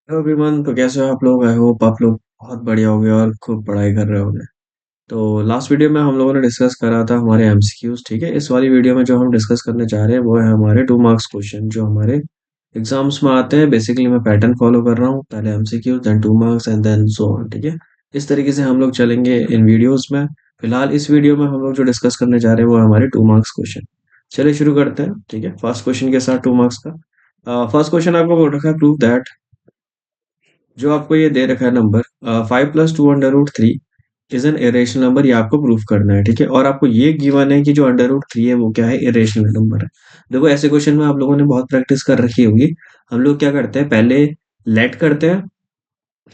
Hello everyone. तो कैसे हो आप लोग? आई होप आप लोग बहुत बढ़िया होंगे और खूब पढ़ाई कर रहे होंगे। तो लास्ट वीडियो में हम लोगों ने डिस्कस करा था हमारे एमसीक्यूज। ठीक है, इस वाली वीडियो में जो हम डिस्कस करने जा रहे हैं वो है हमारे 2 मार्क्स क्वेश्चन जो हमारे एग्जाम्स में आते हैं। बेसिकली मैं पैटर्न फॉलो कर रहा हूँ, पहले MCQ then 2 marks and then so on. ठीक है, इस तरीके से हम लोग चलेंगे इन वीडियोस में। फिलहाल इस वीडियो में हम लोग जो डिस्कस करने जा रहे हैं वो है हमारे 2 मार्क्स क्वेश्चन। चलिए शुरू करते हैं। ठीक है, फर्स्ट क्वेश्चन के साथ 2 मार्क्स का फर्स्ट क्वेश्चन आपको बोल रखा है प्रूव दैट। जो आपको ये दे रखा है number 5 + 2√3 is an irrational number, ये आपको प्रूफ करना है। ठीक है, और आपको ये गिवन है कि जो √3 है वो क्या है, इरेशनल नंबर है। देखो ऐसे क्वेश्चन में आप लोगों ने बहुत प्रैक्टिस कर रखी होगी। हम लोग क्या करते हैं, पहले लेट करते हैं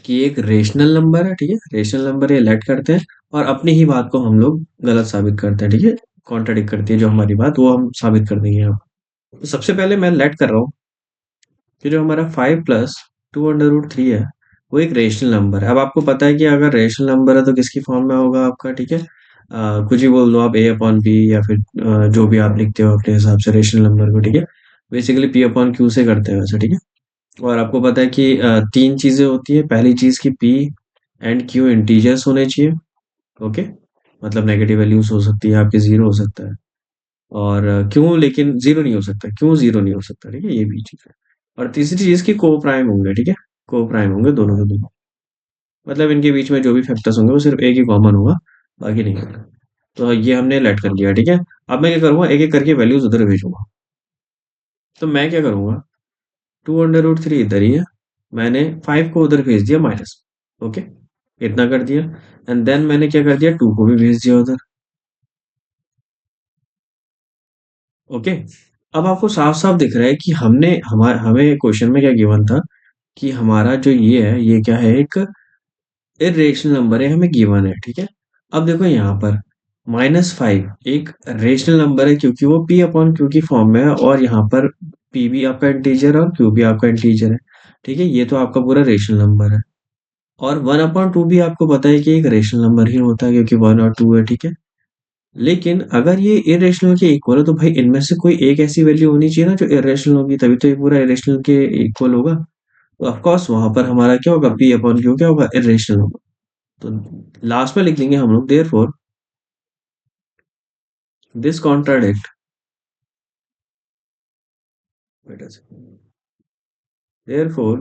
कि एक रेशनल नंबर है। ठीक है, रेशनल नंबर ये लेट करते हैं और अपनी ही बात को हम लोग गलत साबित करते हैं। ठीक है, कॉन्ट्राडिक्ट करती है जो हमारी बात वो हम साबित कर देंगे यहाँ। तो सबसे पहले मैं लेट कर रहा हूँ कि जो हमारा 5 + 2√3 है वो एक रेशनल नंबर है। अब आपको पता है कि अगर रेशनल नंबर है तो किसकी फॉर्म में होगा आपका। ठीक है, कुछ ही बोल दो आप, A/B या फिर जो भी आप लिखते हो अपने हिसाब से रेशनल नंबर को। ठीक है, बेसिकली P/Q से करते हैं वैसे। ठीक है, और आपको पता है कि 3 चीजें होती है। पहली चीज की P एंड Q इंटीजर्स होने चाहिए। ओके, मतलब नेगेटिव वैल्यूज हो सकती है आपकी, जीरो हो सकता है। और क्यों लेकिन जीरो नहीं हो सकता, क्यों जीरो नहीं हो सकता? ठीक है, ये भी चीज है। और तीसरी चीज की को प्राइम होंगे। ठीक है, को प्राइम होंगे दोनों के दोनों, मतलब इनके बीच में जो भी फैक्टर्स होंगे वो सिर्फ एक ही कॉमन होगा, बाकी नहीं होगा। तो ये हमने लेट कर लिया। ठीक है, अब मैं क्या करूंगा, एक एक करके वैल्यूज उधर भेजूंगा। तो मैं क्या करूंगा, 2√3 इधर ही है, मैंने 5 को उधर भेज दिया माइनस। ओके, इतना कर दिया। एंड देन मैंने क्या कर दिया, 2 को भी भेज दिया उधर। ओके, अब आपको साफ साफ दिख रहा है कि हमने हमें क्वेश्चन में क्या गिवन था कि हमारा जो ये है ये क्या है, एक इरेशनल नंबर है, हमें गिवन है। ठीक है, अब देखो यहाँ पर -5 एक रेशनल नंबर है क्योंकि वो P/Q की फॉर्म में है, और यहाँ पर P भी आपका इंटीजर है और Q भी आपका इंटीजर है। ठीक है, ये तो आपका पूरा रेशनल नंबर है। और 1/2 भी आपको पता है कि एक रेशनल नंबर ही होता है क्योंकि 1 और 2 है। ठीक है, लेकिन अगर ये इरेशनल के इक्वल है तो भाई इनमें से कोई एक ऐसी वैल्यू होनी चाहिए ना जो इरेशनल होगी, तभी तो ये पूरा इरेशनल के इक्वल होगा। तो ऑफ कोर्स वहां पर हमारा क्या होगा, P/Q क्या होगा, इरेशनल होगा। तो लास्ट में लिख देंगे हम लोग therefore this contradict, wait a second, therefore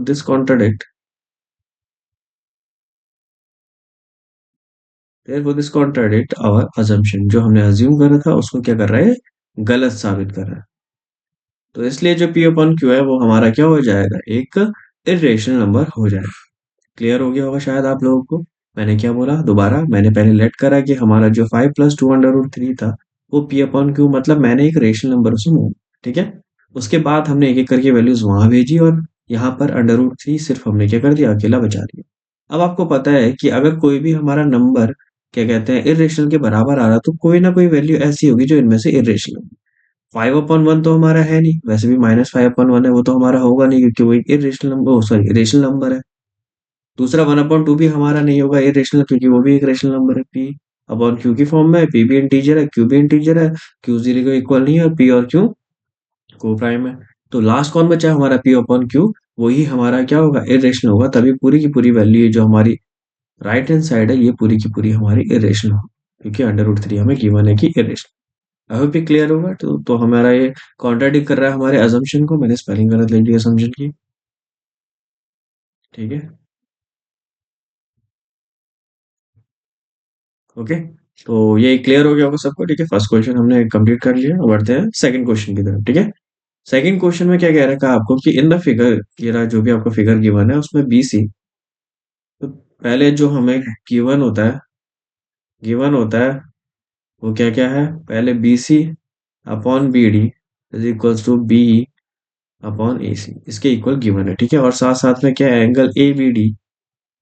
this contradict our assumption, जो हमने अज्यूम करा था उसको क्या कर रहा है, गलत साबित कर रहा है। तो इसलिए जो P/Q है वो हमारा क्या हो जाएगा, एक इरेशनल नंबर हो जाएगा। क्लियर हो गया होगा शायद आप लोगों को। मैंने क्या बोला दोबारा, मैंने पहले लेट करा कि हमारा जो 5 + 2√3 था वो P/Q, मतलब मैंने एक रेशनल नंबर उसे मान। ठीक है, उसके बाद हमने एक एक करके वैल्यूज वहां भेजी और यहाँ पर √3 सिर्फ हमने क्या कर दिया, अकेला बचा दिया। अब आपको पता है कि अगर कोई भी हमारा नंबर क्या कहते हैं इरेशनल के बराबर आ रहा तो कोई ना कोई वैल्यू ऐसी होगी जो इनमें से इरेशनल। 5/1 तो हमारा है नहीं, वैसे भी -5/1 है, वो तो हमारा होगा नहीं क्योंकि वो एक irrational number, sorry rational number है। दूसरा 1/2 भी हमारा नहीं होगा इरेशनल क्योंकि वो भी एक रेशनल नंबर है, P/Q की फॉर्म में है, P भी इंटीजर है, Q भी इंटीजर है, Q जीरो को इक्वल नहीं है और P और Q को प्राइम है। तो लास्ट कौन बचा है हमारा, P/Q, वही हमारा क्या होगा, इरेशनल होगा। तभी पूरी की पूरी वैल्यू ये जो हमारी राइट हैंड साइड है ये पूरी की पूरी हमारी इरेशनल होगी क्योंकि √3 हमें गिवन है कि इरेशनल। आई होप ये क्लियर होगा। तो हमारा ये कॉन्ट्राडिक्ट कर रहा है हमारे अजम्पशन को, मैंने स्पेलिंग गलत लिख दी अजम्पशन की। ठीक है, ओके, तो ये क्लियर हो गया होगा सबको। ठीक है, फर्स्ट क्वेश्चन हमने कंप्लीट कर लिया, अब बढ़ते हैं सेकंड क्वेश्चन की तरफ। ठीक है, सेकंड क्वेश्चन में क्या कह रखा है आपको कि इन द फिगर, ये रहा जो भी आपको फिगर गिवन है उसमें BC। तो पहले जो हमें गिवन होता है वो क्या क्या है, पहले BC/BD is equals to BE/AC, इसके इक्वल गिवन है। ठीक है, और साथ साथ में क्या है, angle ABD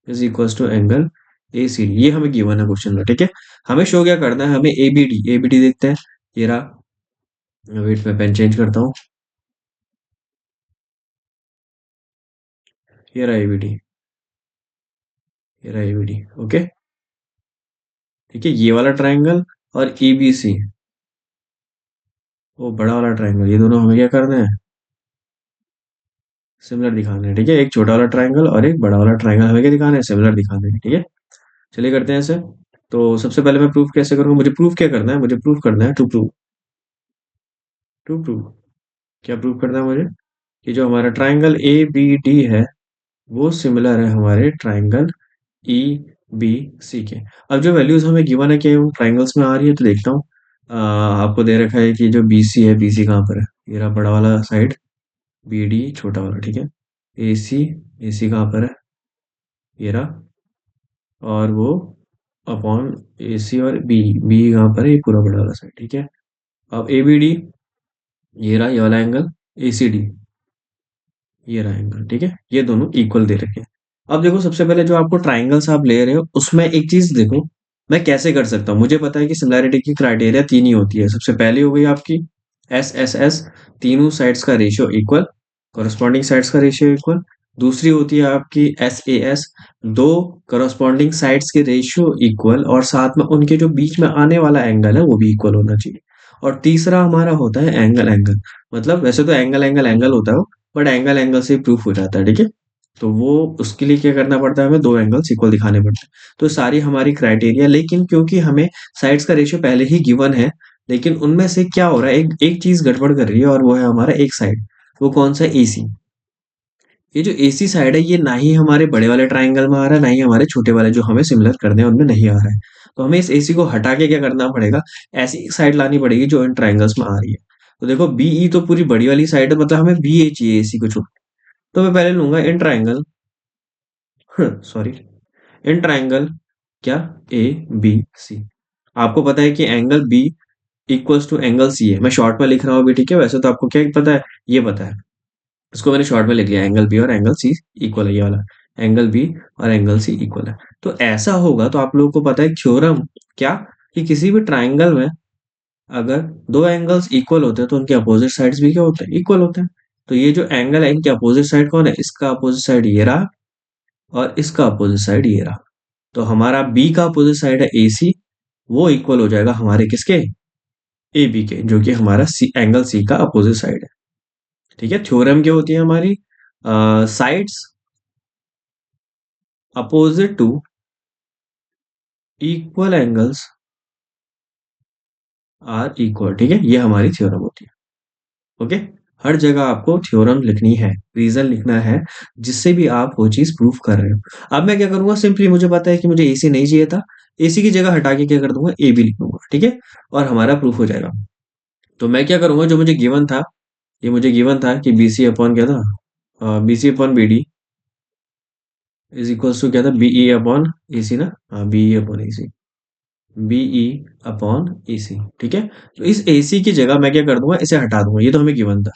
is equals to angle ACD, ये हमें गिवन है क्वेश्चन में। ठीक है, हमें शो क्या करना है, हमें ABD देखते हैं। ये रहा, वेट में पेन चेंज करता हूँ, ये रहा ABD, ये रहा ABD। ओके, ठीक है, ये वाला ट्राइंगल और EBC, वो बड़ा वाला ट्राइंगल, ये दोनों हमें क्या करना है, सिमिलर दिखाने हैं, ठीक है। एक छोटा वाला ट्रायंगल और एक बड़ा वाला ट्रायंगल हमें क्या दिखाना है, सिमिलर दिखाने हैं, ठीक है। चलिए करते हैं ऐसे। तो सबसे पहले मैं प्रूफ कैसे करूँगा, मुझे प्रूफ क्या करना है, मुझे प्रूफ करना है टू प्रूव क्या प्रूफ करना है मुझे, कि जो हमारा ट्रायंगल ए बी डी है वो सिमिलर है हमारे ट्रायंगल ई बी सी के। अब जो वैल्यूज हमें गिवन है क्या उन ट्रायंगल्स में आ रही है, तो देखता हूँ। आपको दे रखा है कि जो बी सी है, बी सी कहाँ पर है, ये रहा बड़ा वाला साइड, बी डी छोटा वाला, ठीक है। ए सी कहाँ पर है, ये रहा, और वो अपॉन ए सी, और बी बी कहाँ पर है, ये पूरा बड़ा वाला साइड, ठीक है। अब ए बी डी, ये रहा ये वाला एंगल, ए सी डी, ये रहा एंगल, ठीक है। ये दोनों इक्वल दे रखे हैं। अब देखो सबसे पहले जो आपको ट्राइंगल्स आप ले रहे हो उसमें एक चीज देखो, मैं कैसे कर सकता हूँ। मुझे पता है कि सिमिलैरिटी की क्राइटेरिया तीन ही होती है। सबसे पहली हो गई आपकी एस एस एस, तीनों साइड्स का रेशियो इक्वल, कॉरस्पॉन्डिंग साइड्स का रेशियो इक्वल। दूसरी होती है आपकी एस ए एस, दो कॉरस्पॉन्डिंग साइड्स के रेशियो इक्वल और साथ में उनके जो बीच में आने वाला एंगल है वो भी इक्वल होना चाहिए। और तीसरा हमारा होता है एंगल एंगल, मतलब वैसे तो एंगल एंगल एंगल होता है वो, बट एंगल एंगल से प्रूफ हो जाता है, ठीक है। तो वो उसके लिए क्या करना पड़ता है, हमें दो एंगल्स इक्वल दिखाने पड़ते हैं। तो सारी हमारी क्राइटेरिया, लेकिन क्योंकि हमें साइड्स का रेशियो पहले ही गिवन है, लेकिन उनमें से क्या हो रहा है, एक एक चीज गड़बड़ कर रही है, और वो है हमारा एक साइड। वो कौन सा, एसी। ये जो एसी साइड है ये ना ही हमारे बड़े वाले ट्राइंगल में आ रहा है, ना ही हमारे छोटे वाले जो हमें सिमिलर करने हैं उनमें नहीं आ रहा है। तो हमें इस एसी को हटा के क्या करना पड़ेगा, ऐसी एक साइड लानी पड़ेगी जो इन ट्राइंगल्स में आ रही है। तो देखो बीई तो पूरी बड़ी वाली साइड है, मतलब हमें बी ए चाहिए एसी को छोड़। तो मैं पहले लूंगा इन ट्राइंगल, सॉरी, इन ट्राइंगल क्या, ए बी सी। आपको पता है कि angle B equals to angle C है, मैं शॉर्ट में लिख रहा हूँ अभी, ठीक है। वैसे तो आपको क्या पता है, ये पता है। इसको मैंने शॉर्ट में लिख लिया, एंगल बी और एंगल सी इक्वल है, ये वाला एंगल बी और एंगल सी इक्वल है। तो ऐसा होगा तो आप लोगों को पता है थ्योरम क्या, कि किसी भी ट्राइंगल में अगर दो एंगल्स इक्वल होते हैं तो उनके अपोजिट साइड्स भी क्या होते हैं, इक्वल होते हैं। तो ये जो एंगल है इनके अपोजिट साइड कौन है, इसका अपोजिट साइड ये रहा, और इसका अपोजिट साइड ये रहा। तो हमारा बी का अपोजिट साइड है ए सी, वो इक्वल हो जाएगा हमारे किसके, ए बी के, जो कि हमारा सी एंगल सी का अपोजिट साइड है, ठीक है। थ्योरम क्या होती है हमारी, sides opposite to equal angles are equal, ठीक है। ये हमारी थ्योरम होती है, ओके। हर जगह आपको थ्योरम लिखनी है, रीजन लिखना है, जिससे भी आप वो चीज प्रूफ कर रहे हो। अब मैं क्या करूंगा, सिंपली मुझे पता है कि मुझे एसी नहीं चाहिए था, एसी की जगह हटा के क्या कर दूंगा, ए बी लिख दूंगा, ठीक है। और हमारा प्रूफ हो जाएगा। तो मैं क्या करूंगा, जो मुझे गिवन था, ये मुझे गिवन था कि बी सी अपॉन क्या था, B C upon B D is equals to क्या था, बीई अपॉन ए सी ना, हाँ B E upon A C, B E upon A C, ठीक है। तो इस ए सी की जगह मैं क्या कर दूंगा, इसे हटा दूंगा, ये तो हमें गिवन था,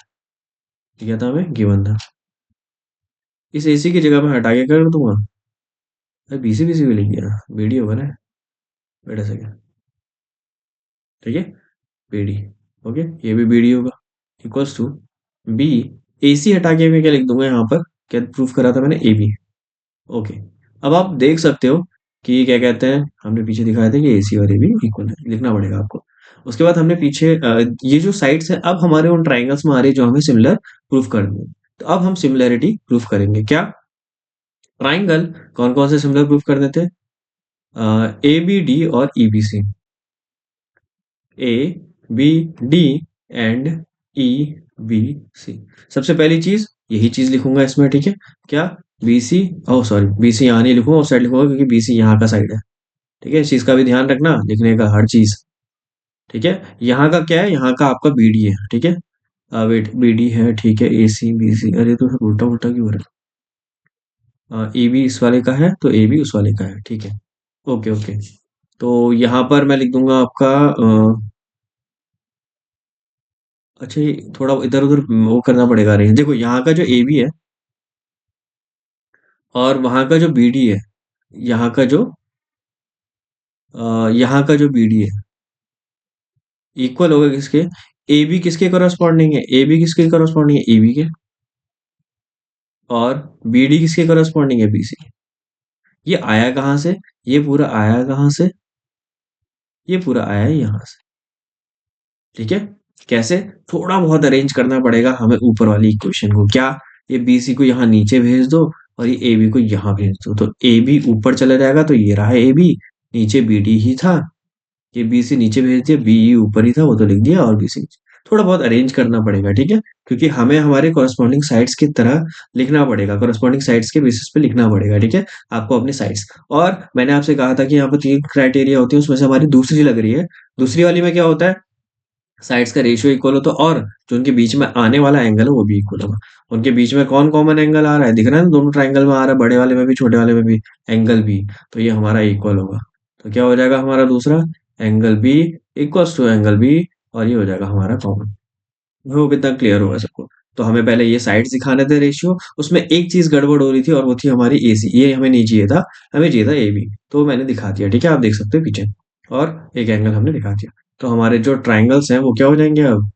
ठीक है, था हमें गिवन था। इस एसी की जगह मैं हटा के कर दूंगा, अरे बीसी भी लिख दिया, बीडी होगा ना, वेट अ सेकंड, ठीक है, बीडी, ओके, ये भी बीडी होगा, इक्वल्स टू बी, एसी हटा के मैं क्या लिख दूंगा यहाँ पर, क्या प्रूफ करा था मैंने, ए बी, ओके। अब आप देख सकते हो कि क्या कहते हैं, हमने पीछे दिखाया था कि एसी और ए बी इक्वल है, लिखना पड़ेगा आपको। उसके बाद हमने पीछे ये जो साइड्स है अब हमारे उन ट्राइंगल्स में आ रही है जो हमें सिमिलर प्रूफ करनी है। तो अब हम सिमिलैरिटी प्रूफ करेंगे क्या, ट्राइंगल कौन कौन से सिमिलर प्रूफ कर देते हैं, ए बी डी और E B C, A B D and E B C. सबसे पहली चीज यही चीज लिखूंगा इसमें, ठीक है, क्या, बी सी, ओ सॉरी बी सी यहाँ नहीं लिखूंगा, उस साइड लिखूंगा क्योंकि बी सी यहाँ का साइड है, ठीक है। इस चीज का भी ध्यान रखना लिखने का हर चीज, ठीक है। यहाँ का क्या है, यहाँ का आपका बी डी है, ठीक है। वेट, बी डी है, ठीक है, ए सी बी सी, अरे तो उल्टा उल्टा क्यों हो रहा है, ए बी इस वाले का है तो ए बी उस वाले का है, ठीक है, ओके ओके। तो यहाँ पर मैं लिख दूंगा आपका, अच्छा ये थोड़ा इधर उधर वो करना पड़ेगा रेंज। देखो यहाँ का जो ए बी है और वहां का जो बी डी है, यहाँ का जो यहाँ का जो बी डी है इक्वल होगा किसके, ए बी किसके करस्पॉन्डिंग है, ए बी किसके करस्पॉन्डिंग है, ए बी के, और बी डी किसके करस्पॉन्डिंग है, बी सी। ये आया कहाँ से, ये पूरा आया कहाँ से, ये पूरा आया है यहाँ से, ठीक है। कैसे, थोड़ा बहुत अरेंज करना पड़ेगा हमें ऊपर वाली इक्वेशन को, क्या, ये बी सी को यहाँ नीचे भेज दो और ये ए बी को यहाँ भेज दो, तो ए बी ऊपर चला जाएगा, तो ये रहा ए बी, नीचे बी डी ही था, ये बी सी नीचे भेज दिया, बी ई ऊपर ही था वो तो लिख दिया, और बी सी थोड़ा बहुत अरेंज करना पड़ेगा, ठीक है, क्योंकि हमें हमारे कॉरेस्पॉन्डिंग साइड्स की तरह लिखना पड़ेगा, कॉरेस्पॉन्डिंग साइड्स के बेसिस पे लिखना पड़ेगा, ठीक है, आपको अपनी साइड्स। और मैंने आपसे कहा था कि यहाँ पर 3 क्राइटेरिया होती है, उसमें से हमारी दूसरी लग रही है, दूसरी वाली में क्या होता है, साइड्स का रेशियो इक्वल हो तो, और जो उनके बीच में आने वाला एंगल है वो भी इक्वल होगा। उनके बीच में कौन कॉमन एंगल आ रहा है, दिख रहा है ना, दोनों ट्राइंगल में आ रहा है, बड़े वाले में भी छोटे वाले में भी एंगल बी, तो ये हमारा इक्वल होगा। तो क्या हो जाएगा हमारा दूसरा, angle B equals to angle B, और ये हो जाएगा हमारा कॉमन। वो कितना क्लियर होगा सबको। तो हमें पहले ये साइड्स दिखाने थे रेशियो, उसमें एक चीज गड़बड़ हो रही थी और वो थी हमारी ए सी, ये हमें नहीं चाहिए था, हमें चाहिए था ए बी, तो मैंने दिखा दिया, ठीक है, आप देख सकते हो पीछे, और एक एंगल हमने दिखा दिया। तो हमारे जो ट्राइंगल्स हैं वो क्या हो जाएंगे अब,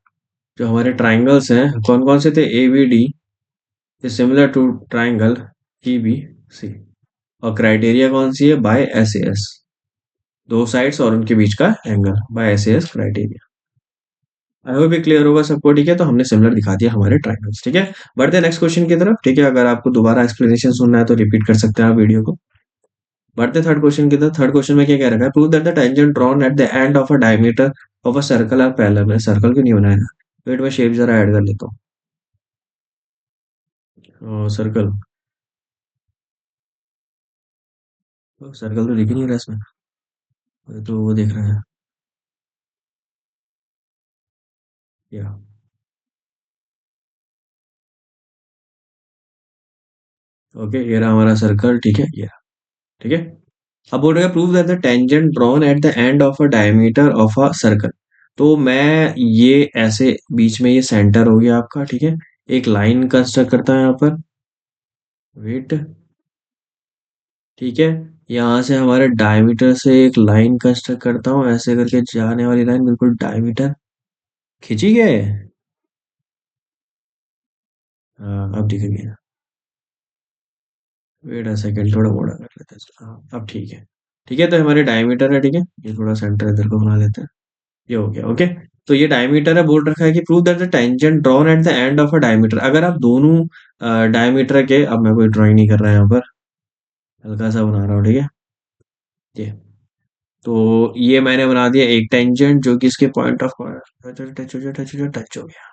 जो हमारे ट्राइंगल्स हैं कौन कौन से थे, A B D is similar to triangle E B C, और क्राइटेरिया कौन सी है, बाय एस एस, दो साइड्स और उनके बीच का angle, by S S criteria. I hope ये क्लियर होगा सबको, ठीक है, तो हमने सिमिलर दिखा दिया हमारे ट्राइंगल्स, ठीक है। बढ़ते हैं नेक्स्ट क्वेश्चन की तरफ, ठीक है, अगर आपको दोबारा एक्सप्लेनेशन सुनना है तो रिपीट कर सकते हैं आप वीडियो को। बढ़ते थर्ड क्वेश्चन की तरफ, थर्ड क्वेश्चन में क्या कह रखा है, prove that the tangent drawn at the end of a diameter of a circle are parallel. मैंने सर्कल क्यों नहीं बनाया है, वेट में शेप जरा ऐड कर लेता हूँ, सर्कल, सर्कल तो दिख ही नहीं रहा इसमें, तो वो देख रहे हैं, या ओके, ये रहा हमारा सर्कल, ठीक है, ये ठीक है। अब बोल रहा है prove that the tangent drawn at the end of a diameter of a circle. तो मैं ये ऐसे बीच में ये सेंटर हो गया आपका, ठीक है, एक लाइन कंस्ट्रक्ट करता है यहाँ पर, वेट, ठीक है, यहाँ से हमारे डायमीटर से एक लाइन कंस्ट्रक्ट करता हूँ, ऐसे करके जाने वाली लाइन बिल्कुल डायमीटर खींची गए, हाँ अब दिख गया, वेट अ सेकंड थोड़ा बड़ा कर लेते हैं, हाँ अब ठीक है, ठीक है, तो हमारे डायमीटर है, ठीक है, ये थोड़ा सेंटर इधर को बना लेते हैं, ये हो गया ओके। तो ये डायमीटर है, बोल रखा है कि prove that the tangent drawn at the end of a diameter, अगर आप दोनों डायमीटर के, अब मैं कोई ड्राइंग नहीं कर रहा यहाँ पर, हल्का सा बना रहा हूँ, ठीक है, ये, तो ये मैंने बना दिया एक टेंजेंट जो कि इसके पॉइंट ऑफ टच हो गया,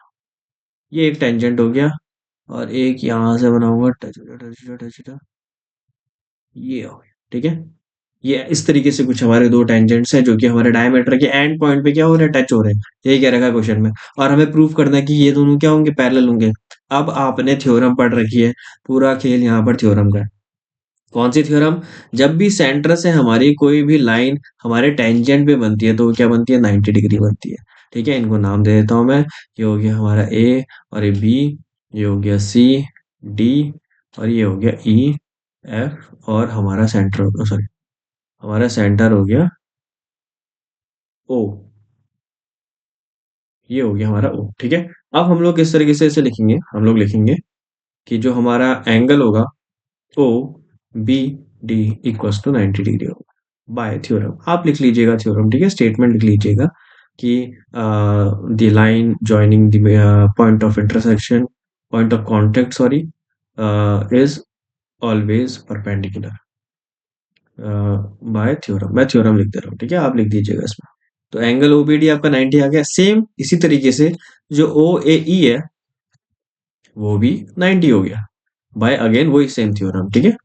ये एक टेंजेंट हो गया, और एक यहाँ से बनाऊंगा टच, ये हो गया, ठीक है। ये इस तरीके से कुछ हमारे दो टेंजेंट्स हैं जो कि हमारे डायमीटर के एंड पॉइंट पे क्या हो रहे हैं, टच हो रहे हैं, यही कह रखा है क्वेश्चन में, और हमें प्रूव करना है कि ये दोनों क्या होंगे, पैरेलल होंगे। अब आपने थ्योरम पढ़ रखी है, पूरा खेल यहाँ पर थ्योरम का है। कौन सी थ्योरम, जब भी सेंटर से हमारी कोई भी लाइन हमारे टेंजेंट पे बनती है तो वो क्या बनती है, 90 डिग्री बनती है, ठीक है, इनको नाम दे देता हूँ मैं, ये हो गया हमारा ए, और ये बी, ये हो गया सी, डी, और ये हो गया ई, एफ, और हमारा सेंटर, सॉरी, हमारा सेंटर हो गया ओ, ये हो गया हमारा ओ, ठीक है। अब हम लोग किस तरीके से इसे लिखेंगे, हम लोग लिखेंगे कि जो हमारा एंगल होगा O B D equals to 90 degree होगा, बाय थ्योरम, आप लिख लीजिएगा थ्योरम, ठीक है, स्टेटमेंट लिख लीजिएगा कि the line joining the point of intersection, point of contact sorry, is always perpendicular by theorem, मैं थ्योरम लिख दे रहा हूँ, ठीक है, आप लिख दीजिएगा इसमें। तो एंगल ओबीडी आपका 90 आ गया, सेम इसी तरीके से जो ओ ए ई है वो भी 90 हो गया, बाय अगेन वही सेम थ्योरम, ठीक है,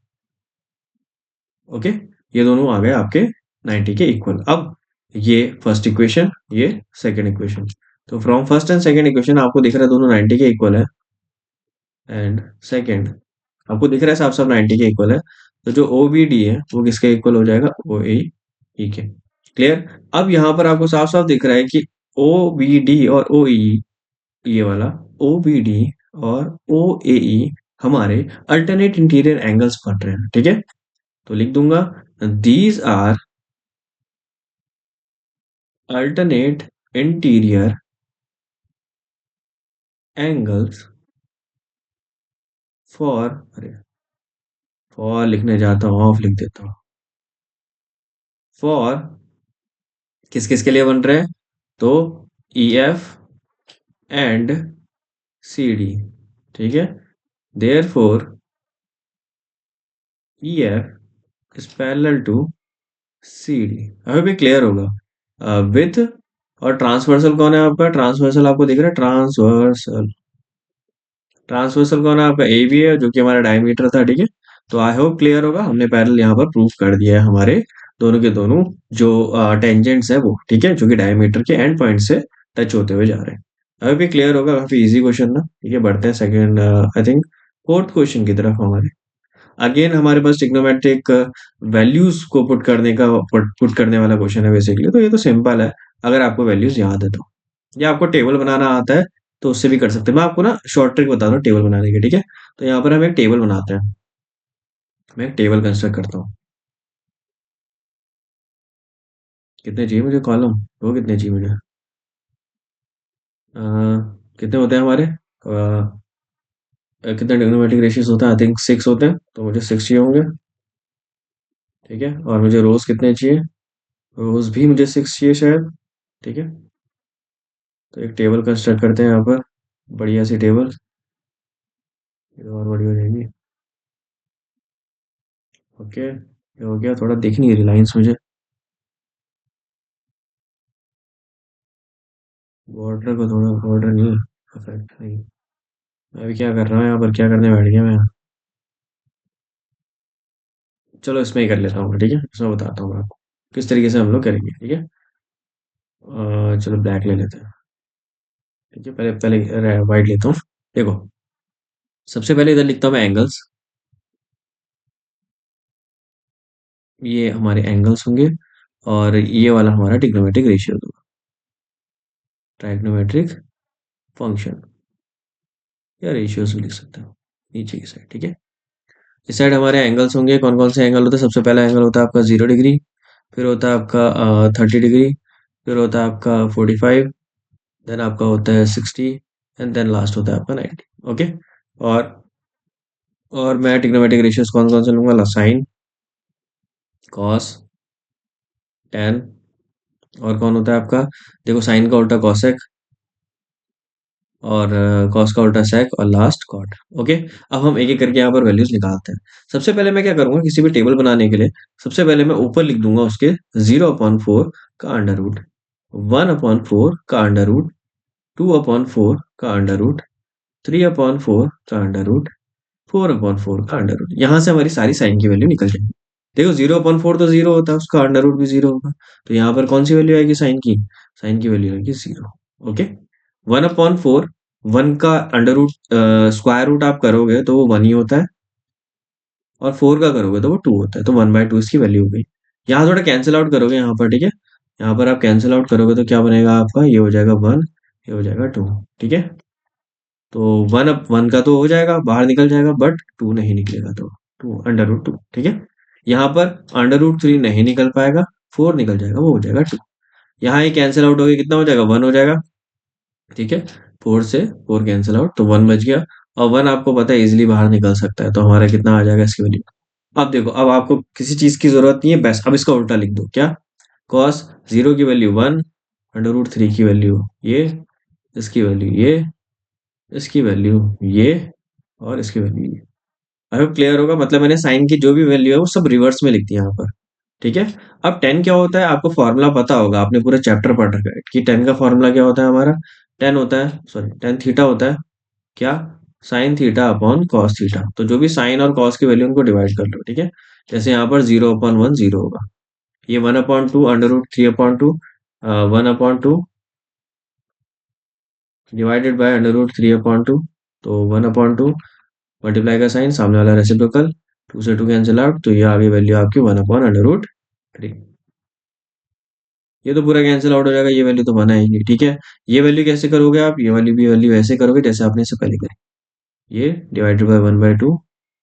ओके, ये दोनों आ गए आपके 90 के इक्वल। अब ये फर्स्ट इक्वेशन, ये सेकंड इक्वेशन, तो from first and second equation आपको दिख रहा है दोनों 90 के इक्वल है, एंड सेकंड आपको दिख रहा है साफ साफ 90 के इक्वल है, तो जो ओ बी डी है वो किसके इक्वल हो जाएगा, ओ ए ई के, क्लियर। अब यहाँ पर आपको साफ साफ दिख रहा है कि ओ बी डी और ओ ई, ये वाला ओ बी डी और ओ ए ई हमारे अल्टरनेट इंटीरियर एंगल्स बन रहे हैं, ठीक है, तो लिख दूंगा these are alternate interior angles for, अरे फॉर लिखने जाता हूँ ऑफ लिख देता हूँ, फॉर किस किस के लिए बन रहे हैं, तो E F and C D, ठीक है, therefore E F is parallel to C D. अभी भी क्लियर होगा। विथ और ट्रांसवर्सल कौन है आपका? ट्रांसवर्सल आपको दिख रहा है, ट्रांसवर्सल। ट्रांसवर्सल कौन है आपका? ए बी है, जो कि हमारा डायमीटर था, ठीक है। तो आई होप क्लियर होगा, हमने पैरेलल यहाँ पर प्रूफ कर दिया है हमारे दोनों के दोनों जो टेंजेंट्स है वो, ठीक है, जो कि डायमीटर के एंड पॉइंट से टच होते हुए जा रहे हैं। अभी भी क्लियर होगा, काफी इजी क्वेश्चन ना, ठीक है। बढ़ते हैं second, I think fourth question की तरफ हमारे। अगेन हमारे पास ट्रिग्नोमेट्रिक वैल्यूज को पुट करने का पुट करने वाला क्वेश्चन है बेसिकली। तो ये तो सिंपल है, अगर आपको वैल्यूज याद है तो, या आपको टेबल बनाना आता है तो उससे भी कर सकते हैं। मैं आपको ना शॉर्ट ट्रिक बता दूं टेबल बनाने की, ठीक है। तो यहाँ पर हम एक टेबल बनाते हैं। मैं एक टेबल कंस्ट्रक्ट करता हूँ। कितने चाहिए मुझे कॉलम? वो कितने चाहिए मुझे? अ, कितने होते हैं हमारे? कितने ट्रिग्नोमेट्रिक रेशियोज होते हैं? आई थिंक 6 होते हैं, तो मुझे 6 चाहिए होंगे, ठीक है। और मुझे रोज कितने चाहिए? रोज भी मुझे 6 चाहिए शायद, ठीक है। तो एक टेबल कंस्ट्रक्ट करते हैं यहाँ पर, बढ़िया सी टेबल। ये तो और बड़ी हो जाएगी। ओके, ये हो गया। थोड़ा दिख नहीं रही लाइन्स मुझे। बॉर्डर को थोड़ा, बॉर्डर नहीं, परफेक्ट नहीं। मैं अभी क्या कर रहा हूँ यहाँ पर, क्या करने बैठ गया मैं? चलो इसमें ही कर लेता हूँ, ठीक है। इसमें बताता हूँ मैं आपको किस तरीके से हम लोग करेंगे, ठीक है। चलो ब्लैक ले लेते हैं, ठीक है। पहले पहले वाइट लेता हूँ। देखो, सबसे पहले इधर लिखता हूँ मैं एंगल्स। ये हमारे एंगल्स होंगे, और ये वाला हमारा ट्रिग्नोमेट्रिक रेशियो होगा, ट्राइग्नोमेट्रिक फंक्शन, या रेशियोज भी लिख सकते हो नीचे की साइड, ठीक है। इस साइड हमारे एंगल्स होंगे। कौन कौन से एंगल होते हैं? सबसे पहला एंगल होता है आपका 0 डिग्री, फिर होता है आपका 30 डिग्री, फिर होता है आपका 45, देन आपका होता है 60, एंड देन लास्ट होता है आपका 90। ओके। और और मैं ट्रिग्नोमेट्रिक रेशियोज कौन कौन से लूंगा? साइन, कॉस, टेन, और कौन होता है आपका? देखो, साइन का उल्टा कॉसेक, और कॉस का उल्टा सेक, और लास्ट कॉट। ओके। अब हम एक एक करके यहाँ पर वैल्यूज निकालते हैं। सबसे पहले मैं क्या करूंगा, किसी भी टेबल बनाने के लिए सबसे पहले मैं ऊपर लिख दूंगा उसके 0/4 का अंडर रूट, 1/4 का अंडर रूट, 2/4 का अंडर रूट, 3/4 का अंडर रूट, 4/4 का अंडर रूट। यहाँ से हमारी सारी साइन की वैल्यू निकल जाएगी। देखो, 0/4 तो जीरो होता है, उसका अंडर रूट भी जीरो होगा। तो यहाँ पर कौन सी वैल्यू आएगी साइन की? साइन की वैल्यू आएगी जीरो। ओके। 1/4, वन का अंडर रूट, स्क्वायर रूट आप करोगे तो वो वन ही होता है, और फोर का करोगे तो वो टू होता है। तो 1/2 इसकी वैल्यू हो गई। यहाँ थोड़ा कैंसिल आउट करोगे यहाँ पर, ठीक है। यहाँ पर आप कैंसिल आउट करोगे तो क्या बनेगा आपका? ये हो जाएगा वन, ये हो जाएगा टू, ठीक है। तो वन, अप वन का तो हो जाएगा, बाहर निकल जाएगा, बट टू नहीं निकलेगा, तो टू अंडर रूट टू, ठीक है। यहाँ पर अंडर रूट थ्री नहीं निकल पाएगा, फोर निकल जाएगा, वो हो जाएगा टू। यहाँ ये कैंसिल आउट हो गया, कितना हो जाएगा? वन हो जाएगा, ठीक है। फोर से फोर कैंसिल आउट, तो वन बच गया। और वन आपको पता है इजिली बाहर निकल सकता है, तो हमारा कितना आ जाएगा इसकी वैल्यू? अब देखो, अब आपको किसी चीज की जरूरत नहीं है, बस अब इसका उल्टा लिख दो। क्या? कॉस जीरो की value one, under root three की वैल्यू ये, इसकी वैल्यू ये, इसकी वैल्यू ये, और इसकी वैल्यू ये। अब क्लियर होगा, मतलब मैंने साइन की जो भी वैल्यू है वो सब रिवर्स में लिख दी यहाँ पर, ठीक है। अब टेन क्या होता है? आपको फॉर्मूला पता होगा, आपने पूरा चैप्टर पढ़ रखा है कि टेन का फॉर्मूला क्या होता है हमारा। टेन होता है, सॉरी, टेन थीटा होता है। क्या? Sine theta upon cos theta. तो जो भी साइन और कॉस की वैल्यू उनको डिवाइड कर लो, ठीक है। जैसे यहाँ पर 0/1 जीरो होगा, ये 1/2 under root 3/2, 1/2 divided by under root 3/2। तो 1/2 मल्टीप्लाई का साइन, सामने वाला रेसिप्रोकल, टू से टू कैंसिल आउट, तो ये आ गई वैल्यू आपकी 1/√3। ये तो पूरा कैंसिल आउट हो जाएगा, ये वैल्यू तो वन आएगी, ठीक है। ये वैल्यू कैसे करोगे आप? ये वाली भी वैल्यू ऐसे करोगे जैसे आपने इससे पहले करी, ये डिवाइडेड बाय 1/2।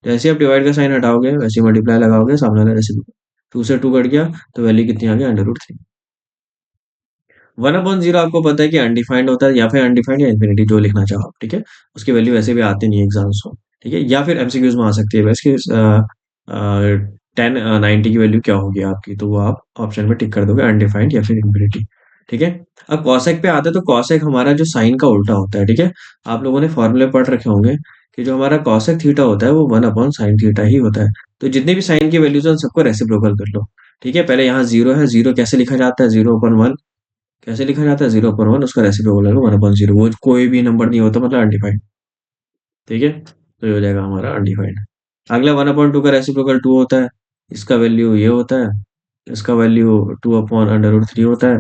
जैसे आप डिवाइड का साइन हटाओगे वैसे मल्टीप्लाई लगाओगे, सामने वाला रेसिप्रोकल, टू से टू कट गया, तो वैल्यू कितनी आ गई? Under root 3। 1/0 आपको पता है कि अनडिफाइंड होता है, या फिर अनडिफाइंड या इन्फिनिटी, जो लिखना चाहो आप, ठीक है। उसकी वैल्यू वैसे भी आती नहीं है एग्जाम्स में, ठीक है, या फिर एमसीक्यूज में आ सकती है वैसे। 10 90 की वैल्यू क्या होगी आपकी, तो वो आप ऑप्शन में टिक कर दोगे, अनडिफाइंड या फिर इन्फिनिटी, ठीक है। अब कॉसेक पे आते हैं, तो कॉसेक हमारा जो साइन का उल्टा होता है, ठीक है। आप लोगों ने फॉर्मूले पढ़ रखे होंगे कि जो हमारा कॉसेक थीटा होता है वो 1/sin थीटा ही होता है। तो जितनी भी साइन की वैल्यूज है उन सबको रेसिप्रोकल कर लो। ठीक है, पहले यहाँ जीरो है, जीरो कैसे लिखा जाता है, 0/1 कैसे लिखा जाता है, 0/1 उसका रेसिप्रोकल है 1/0, वो कोई भी नंबर नहीं होता, मतलब अनडिफाइंड। ठीक है, तो ये हो जाएगा हमारा अनडिफाइंड। अगला 1/2 का रेसिप्रोकल 2 होता है, इसका वैल्यू ये होता है, इसका वैल्यू 2/√3 होता है,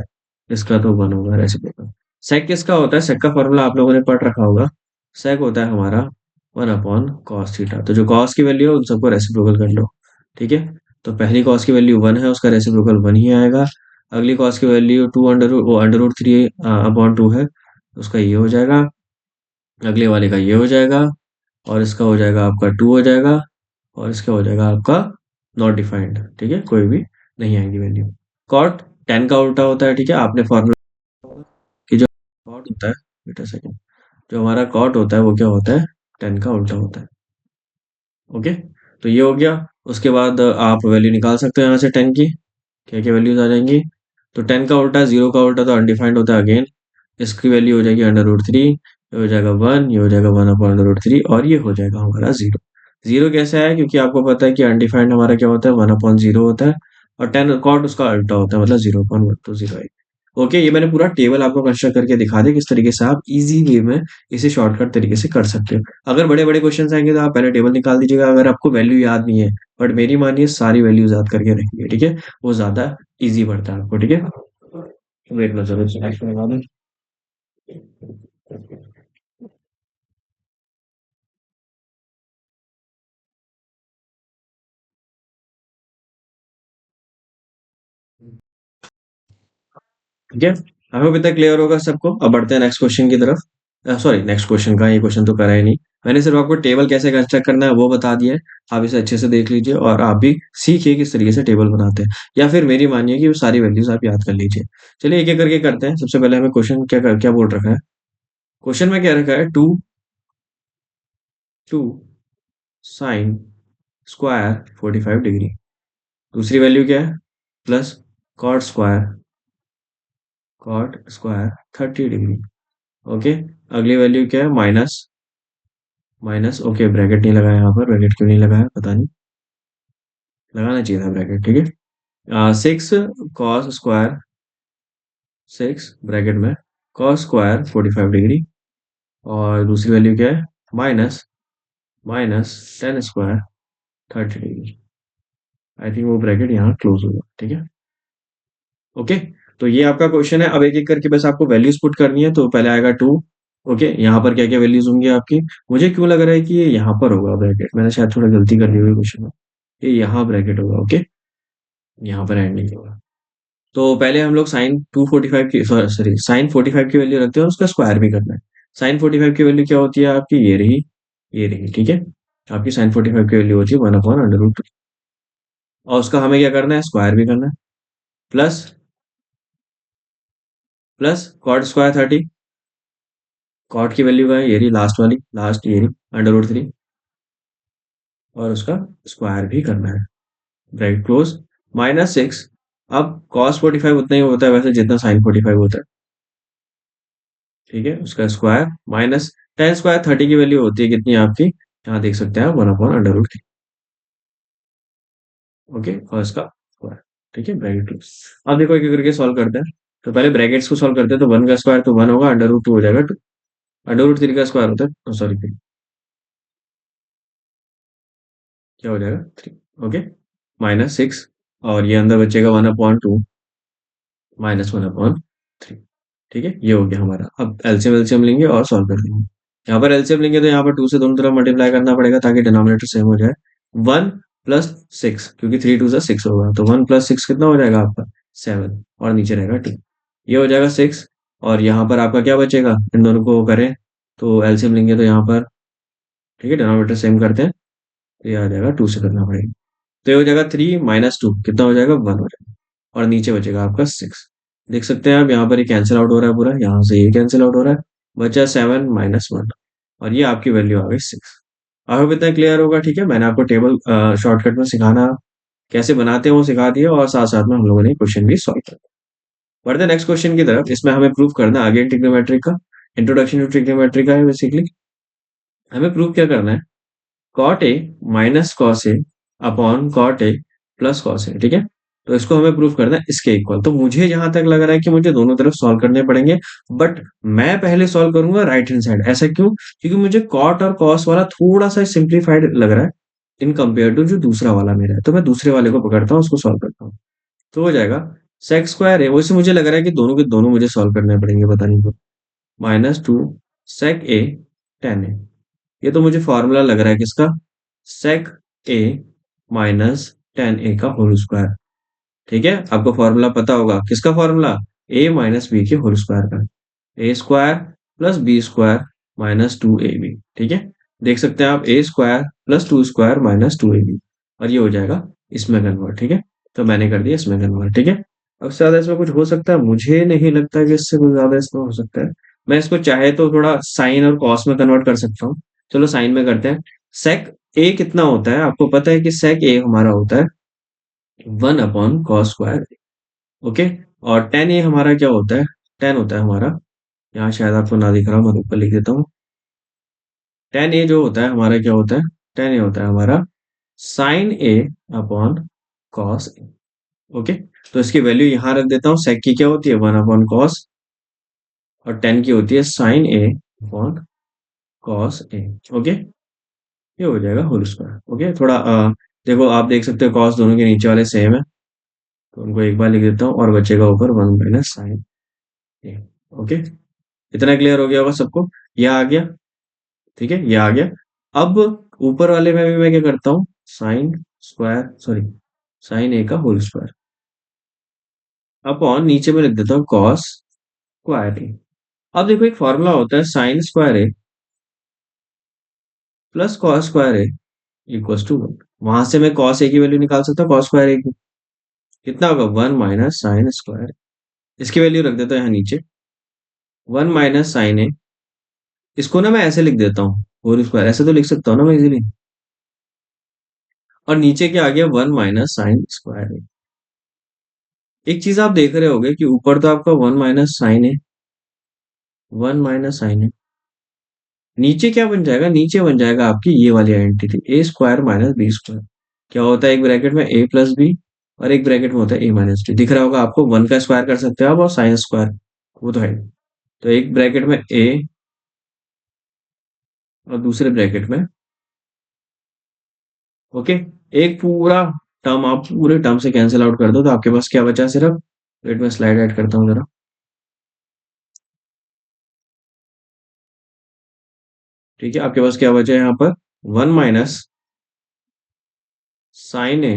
इसका तो 1 होगा रेसिप्रोकल। सेक किसका होता है, सेक का फॉर्मूला आप लोगों ने पढ़ रखा होगा। सेक होता है हमारा 1/cos थीटा। तो जो कॉस की वैल्यू है उन सबको रेसिप्रोकल कर लो। ठीक है, तो पहली कॉस की वैल्यू 1 है, उसका रेसिप्रोकल 1 ही आएगा। अगली कॉस की वैल्यू 2√3/2 है, उसका ये हो जाएगा। अगले वाले का ये हो जाएगा, और इसका हो जाएगा आपका 2 हो जाएगा, और इसका हो जाएगा आपका नॉट डिफाइंड। ठीक है, कोई भी नहीं आएगी वैल्यू। कॉट 10 का उल्टा होता है। ठीक है, आपने फॉर्मूला कि जो कॉट होता है, वेट अ सेकंड, जो हमारा कॉट होता है वो क्या होता है, 10 का उल्टा होता है। ओके, तो ये हो गया। उसके बाद आप वैल्यू निकाल सकते हो यहाँ से 10 की, क्या क्या वैल्यूज आ जाएंगी। तो 10 का उल्टा, 0 का उल्टा तो अनडिफाइंड होता है अगेन, इसकी वैल्यू हो जाएगी √3, ये हो जाएगा 1, ये हो जाएगा 1/√3, और ये हो जाएगा हमारा 0। 0 कैसे है, क्योंकि आपको पता है कि अनडिफाइंड हमारा क्या होता है, 1/0 होता है, और 10 कॉट उसका अल्टा होता है, मतलब 0/1, तो 0 है। ओके, ये मैंने पूरा टेबल आपको कंस्ट्रक्ट करके दिखा दिया किस तरीके से आप इजी वे में इसे शॉर्टकट तरीके से कर सकते हो। अगर बड़े बड़े क्वेश्चन आएंगे तो आप पहले टेबल निकाल दीजिएगा, अगर आपको वैल्यू याद नहीं है, बट मेरी मानिए सारी वैल्यूज याद करके रखिए। ठीक है, वो ज्यादा इजी पड़ता है आपको। ठीक है, वेट में जरूर से नेक्स्ट निकाल दूं। ठीक है, आई होप इतना क्लियर होगा सबको। अब बढ़ते हैं नेक्स्ट क्वेश्चन की तरफ। सॉरी, नेक्स्ट क्वेश्चन का, ये क्वेश्चन तो करा ही नहीं। मैंने सिर्फ आपको टेबल कैसे कंस्ट्रक्ट करना है वो बता दिया है। आप इसे अच्छे से देख लीजिए और आप भी सीखिए किस तरीके से टेबल बनाते हैं, या फिर मेरी मानिए कि वो सारी वैल्यूज आप याद कर लीजिए। चलिए एक एक करके करते हैं। सबसे पहले हमें क्वेश्चन क्या बोल रखा है। क्वेश्चन में क्या रखा है, two two sine square 45 degree. दूसरी वैल्यू क्या है, plus cot square 30 degree. Okay, अगली वैल्यू क्या है, माइनस माइनस ओके, ब्रैकेट नहीं लगाया यहाँ पर, ब्रैकेट क्यों नहीं लगाया पता नहीं, लगाना चाहिए था ब्रैकेट। ठीक है, 6 ब्रैकेट में cos स्क्वायर 45 डिग्री, और दूसरी वैल्यू क्या है, minus minus ten square 30 degree. I think वो ब्रैकेट यहाँ क्लोज होगा। ठीक है, ओके। तो ये आपका क्वेश्चन है। अब एक एक करके बस आपको वैल्यूज पुट करनी है। तो पहले आएगा टू। ओके, यहाँ पर क्या क्या वैल्यूज होंगी आपकी, मुझे क्यों लग रहा है कि ये यहाँ पर होगा ब्रैकेट, मैंने शायद थोड़ा गलती कर ली हुई क्वेश्चन में। ये यहाँ ब्रैकेट होगा, ओके, यहाँ पर एंड नहीं होगा। तो पहले हम लोग साइन 245 की, सॉरी साइन 45 की वैल्यू रखते हैं और उसका स्क्वायर भी करना है। साइन 45 की वैल्यू क्या होती है आपकी, ये रही। ठीक है, आपकी साइन 45 की वैल्यू होती है 1/√2, और उसका हमें क्या करना है, स्क्वायर भी करना है। Plus plus cot square 30, cot की वैल्यू का है, ये रही लास्ट वाली, लास्ट ये रही √3, और उसका स्क्वायर भी करना है, ब्रैकेट क्लोज, -6। अब cos 45 उतना ही होता है वैसे जितना sin 45 होता है। ठीक है, उसका स्क्वायर, माइनस tan स्क्वायर 30 की वैल्यू होती है कितनी आपकी, यहाँ देख सकते हैं आप, 1/√3। ओके, और इसका स्क्वायर। ठीक है, ब्रैकेट क्लोज। अब देखो एक एक करके सॉल्व करते हैं। तो पहले ब्रैकेट्स को सॉल्व करते हैं। तो 1 का स्क्वायर तो 1 होगा, √2 हो जाएगा 2, √3 का स्क्वायर होता है, सॉरी क्या हो जाएगा 3। ओके, -6, और ये अंदर बचेगा 1/2 -1/3। ठीक है, ये हो गया हमारा। अब एलसीएम एलसीएम लेंगे और सॉल्व कर देंगे। यहाँ पर एलसीएम लेंगे तो यहाँ पर 2 से दोनों तरफ मल्टीप्लाई करना पड़ेगा ताकि डिनोमिनेटर सेम हो जाए। 1 + 6, क्योंकि 3 × 2 = 6 होगा, तो 1 + 6 कितना हो जाएगा आपका, 7, और नीचे रहेगा 2। ये हो जाएगा 6, और यहाँ पर आपका क्या बचेगा, इन दोनों को करें तो एलसीएम लेंगे तो यहाँ पर, ठीक है, डिनोमिनेटर सेम करते हैं, तो ये आ जाएगा 2 से करना पड़ेगा। तो ये हो जाएगा 3 - 2 कितना हो जाएगा, 1 हो जाएगा, और नीचे बचेगा आपका 6। देख सकते हैं आप यहाँ पर ये कैंसिल आउट हो रहा है पूरा, यहाँ से ये कैंसिल आउट हो रहा है, बचा 7 - 1, और ये आपकी वैल्यू आ गई 6। आई होप इतना क्लियर होगा। ठीक है, मैंने आपको टेबल शॉर्टकट में सिखाना कैसे बनाते हैं वो सिखा दिया, और साथ साथ में हम लोगों ने क्वेश्चन भी सॉल्व कर। बढ़ते नेक्स्ट क्वेश्चन की तरफ। इसमें हमें प्रूव करना अगेन ट्रिग्नोमेट्री का, इंट्रोडक्शन टू ट्रिग्नोमेट्री का है बेसिकली। हमें प्रूव क्या करना है? Cot A minus cos A upon cot A plus cos A, ठीक है। तो इसको हमें प्रूफ करना है इसके इक्वल। तो मुझे जहां तक लग रहा है कि मुझे दोनों तरफ सॉल्व करने पड़ेंगे, बट मैं पहले सॉल्व करूंगा राइट हैंड साइड। ऐसा क्यों? क्योंकि मुझे कॉट और कॉस वाला थोड़ा सा सिंप्लीफाइड लग रहा है इन कंपेयर टू जो दूसरा वाला मेरा है। तो मैं दूसरे वाले को पकड़ता हूँ, उसको सॉल्व करता हूँ। तो हो जाएगा सेक स्क्वायर है, वैसे मुझे लग रहा है कि दोनों के दोनों मुझे सॉल्व करने पड़ेंगे, पता नहीं क्यों। -2 सेक ए टेन ए, ये तो मुझे फॉर्मूला लग रहा है किसका? सेक ए माइनस टेन ए का होल स्क्वायर। ठीक है, आपको फॉर्मूला पता होगा किसका फॉर्मूला? ए माइनस बी के होल स्क्वायर का। A square plus B square minus two A B, ठीक है। देख सकते हैं आप, A square plus two square minus two A B, और ये हो जाएगा इसमें कन्वर्ट, ठीक है। तो मैंने कर दिया इसमें कन्वर्ट, ठीक है। अब से ज्यादा इसमें कुछ हो सकता है? मुझे नहीं लगता कि इससे कुछ ज्यादा इसमें हो सकता है। मैं इसको चाहे तो थोड़ा साइन और कॉस में कन्वर्ट कर सकता हूँ। चलो साइन में करते हैं। सेक ए कितना होता है? आपको पता है कि सेक ए हमारा होता है 1/cos स्क्वायर, ओके। और टेन ए हमारा क्या होता है? टेन होता है हमारा, यहाँ शायद आपको ना दिख रहा हो, मैं ऊपर लिख देता हूँ। टेन ए जो होता है हमारा क्या होता है? टेन ए होता है हमारा sign A upon cos A, okay. तो इसकी वैल्यू यहाँ रख देता हूँ। सेक की क्या होती है? 1/cos, और टेन की होती है sign A upon cos A, okay. ये हो जाएगा होल स्क्वायर, ओके। थोड़ा देखो, आप देख सकते हो कॉस दोनों के नीचे वाले सेम है, तो उनको एक बार लिख देता हूँ, और बचेगा ऊपर 1 - साइन ए, ओके। इतना क्लियर हो गया होगा सबको? ये आ गया, ठीक है, ये आ गया। अब ऊपर वाले में भी मैं क्या करता हूँ? साइन स्क्वायर, सॉरी, साइन ए का होल स्क्वायर अपॉन नीचे में लिख देता हूँ कॉस स्क्वायर ए। अब देखो, एक फॉर्मूला होता है sine square A plus cos square A equals to 1। वहां से मैं कॉस ए की वैल्यू निकाल सकता हूँ, कॉस स्क्वायर ए की। कितना होगा? 1 - साइन स्क्वायर। इसकी वैल्यू रख देता हूँ यहाँ नीचे, 1 - साइन ए। इसको ना मैं ऐसे लिख देता हूँ, होल स्क्वायर, ऐसे तो लिख सकता हूँ ना मैं इजीली। और नीचे क्या आ गया? 1 - साइन स्क्वायर। एक चीज आप देख रहे होगे कि ऊपर तो आपका 1 - साइन है, 1 - साइन है। नीचे क्या बन जाएगा? नीचे बन जाएगा आपकी ये वाली आइडेंटिटी, ए स्क्वायर माइनस बी स्क्वायर। क्या होता है? एक ब्रैकेट में ए प्लस बी, और एक ब्रैकेट में होता है ए माइनस टी। दिख रहा होगा आपको, वन का स्क्वायर कर सकते हो आप, और साइन स्क्वायर, वो तो है। तो एक ब्रैकेट में ए, और दूसरे ब्रैकेट में, ओके। एक पूरा टर्म आप पूरे टर्म से कैंसिल आउट कर दो, तो आपके पास क्या बचा? सिर्फ, वेट में स्लाइड ऐड करता हूँ जरा, ठीक है। आपके पास क्या बचा है यहाँ पर? 1 - साइन ए।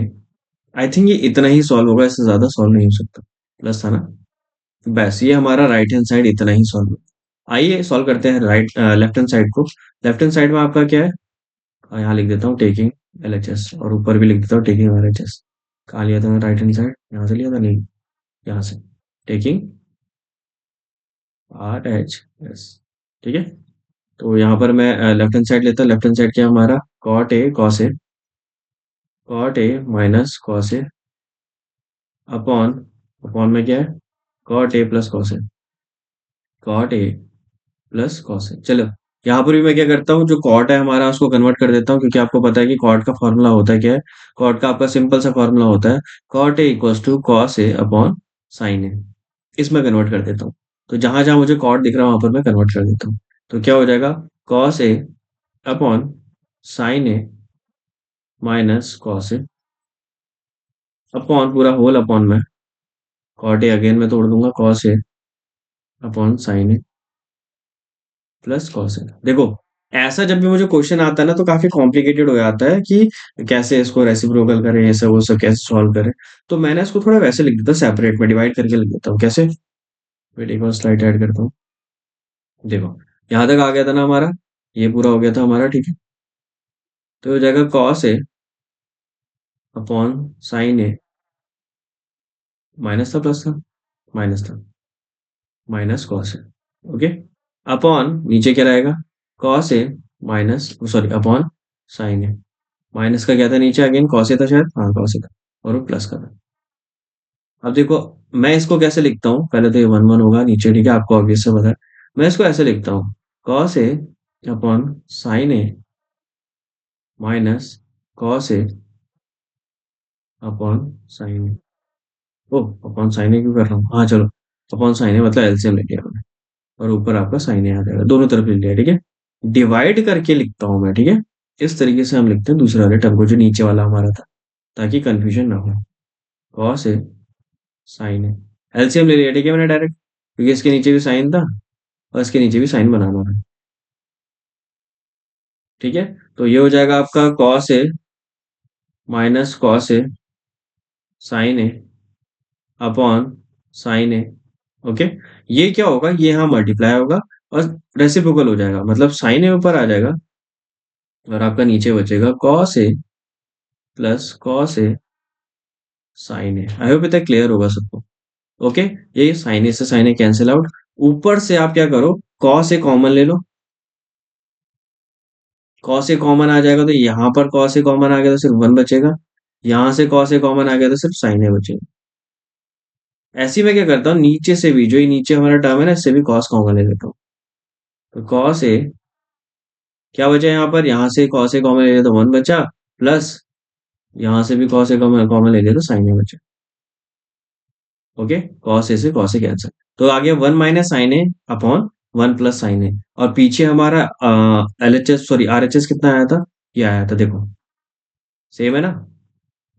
आई थिंक ये इतना ही सॉल्व होगा, इससे ज्यादा सॉल्व नहीं हो सकता। प्लस था ना? बस ये हमारा राइट हैंड साइड इतना ही सॉल्व है। आइए सॉल्व करते हैं राइट लेफ्ट हैंड साइड को। लेफ्ट हैंड साइड में आपका क्या है? यहाँ लिख देता हूँ टेकिंग एलएचएस, और ऊपर भी लिख देता हूँ टेकिंग आरएचएस। कहाँ लिया था मैं राइट हैंड साइड? यहाँ से लिया था? नहीं, यहाँ से। टेकिंग आरएचएस, ठीक है। तो यहाँ पर मैं लेफ्ट हैंड साइड लेता हूँ। लेफ्ट हैंड साइड क्या है हमारा? Cot A cos A, cot A minus cos A upon, upon में क्या है? Cot A plus cos A, cot A plus cos है। चलो, यहाँ पर भी मैं क्या करता हूँ, जो कॉट है हमारा उसको कन्वर्ट कर देता हूँ, क्योंकि आपको पता है कि कॉट का फॉर्मूला होता है क्या है? कॉट का आपका सिंपल सा फॉर्मूला होता है cot A equals to cos A upon sine A. इसमें कन्वर्ट कर देता हूँ। तो जहां जहां मुझे कॉट दिख रहा है वहां पर मैं कन्वर्ट कर देता हूँ। तो क्या हो जाएगा? Cos A upon sine A minus cos A upon पूरा होल अपॉन में कॉट ए अगेन मैं तोड़ दूंगा, cos A upon sine A plus cos है। देखो, ऐसा जब भी मुझे क्वेश्चन आता है ना, तो काफी कॉम्प्लिकेटेड हो जाता है कि कैसे इसको रेसिप्रोकल करें, ये सब वो सब कैसे सॉल्व करें। तो मैंने इसको थोड़ा वैसे लिख देता, सेपरेट में डिवाइड करके लिख देता हूँ। कैसे? वेट, एक और स्लाइड ऐड करता हूँ। देखो, यहाँ तक आ गया था ना हमारा, ये पूरा हो गया था हमारा, ठीक है। तो हो जाएगा cos A upon sine A, minus था प्लस था? माइनस था, माइनस कॉस ए, ओके। अपॉन नीचे क्या रहेगा? Cos A minus, sorry, upon sine A. Minus का क्या था नीचे? अगेन कॉस ए था शायद, हाँ कॉस ए था, और वो प्लस का था। अब देखो, मैं इसको कैसे लिखता हूँ? पहले तो ये वन वन होगा नीचे, ठीक है, आपको ऑब्वियस से पता है। मैं इसको ऐसे लिखता हूँ, cos A upon sine A minus cos A upon sine A. O, upon sine ए क्यों कर रहा हूँ, हाँ चलो, अपॉन साइन ए मतलब एलसीएम ले लिया मैंने, और ऊपर आपका साइन ए आ जाएगा, दोनों तरफ ले लिया, ठीक है। डिवाइड करके लिखता हूँ मैं, ठीक है। इस तरीके से हम लिखते हैं दूसरे वाले टर्म को जो नीचे वाला हमारा था, ताकि कंफ्यूजन ना हो। कॉस ए साइन है, एलसीएम ले लिया, ठीक है मैंने डायरेक्ट, क्योंकि इसके नीचे भी साइन था और इसके नीचे भी साइन बनाना है, ठीक है। तो ये हो जाएगा आपका cos A minus cos A sine A upon sine A. Okay, ये क्या होगा, ये यहाँ मल्टीप्लाई होगा और रेसिप्रोकल हो जाएगा, मतलब साइन ए ऊपर आ जाएगा और आपका नीचे बचेगा cos A plus cos A sine A. I hope इतना क्लियर होगा सबको। ओके, ये साइन ए से साइन ए कैंसिल आउट। ऊपर से आप क्या करो, कॉस ए कॉमन ले लो, कॉस ए कॉमन आ जाएगा तो यहाँ पर कॉस ए कॉमन आ गया तो सिर्फ वन बचेगा, यहाँ से कॉस ए कॉमन आ गया तो सिर्फ साइन ए बचेगा। ऐसे ही मैं क्या करता हूँ, नीचे से भी जो ये नीचे हमारा टर्म है ना, इससे भी कॉस कॉमन ले लेता हूँ। तो कॉस ए क्या बचा यहाँ पर, यहाँ से कॉस ए कॉमन ले लिया तो वन बचा, प्लस यहाँ से भी कॉस ए कॉमन कॉमन ले लिया तो साइन ए बचा। ओके, कॉस ए से कॉस ए कैंसिल, तो आ गया वन माइनस साइन ए अपॉन वन प्लस साइन ए। और पीछे हमारा L H S, sorry R H S कितना आया था, ये आया था देखो, सेम है ना,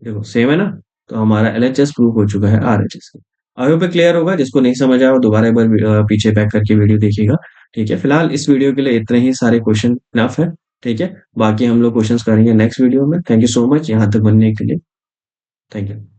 देखो सेम है ना। तो हमारा एल एच एस प्रूव हो चुका है R H S. I hope clear होगा, जिसको नहीं समझ आया वो दोबारा एक बार पीछे बैक करके वीडियो देखिएगा। ठीक है, फिलहाल इस वीडियो के लिए इतने ही सारे क्वेश्चन इनफ है। ठीक है, बाकी हम लोग क्वेश्चंस करेंगे नेक्स्ट वीडियो में। थैंक यू सो मच यहाँ तक बनने के लिए। Thank you.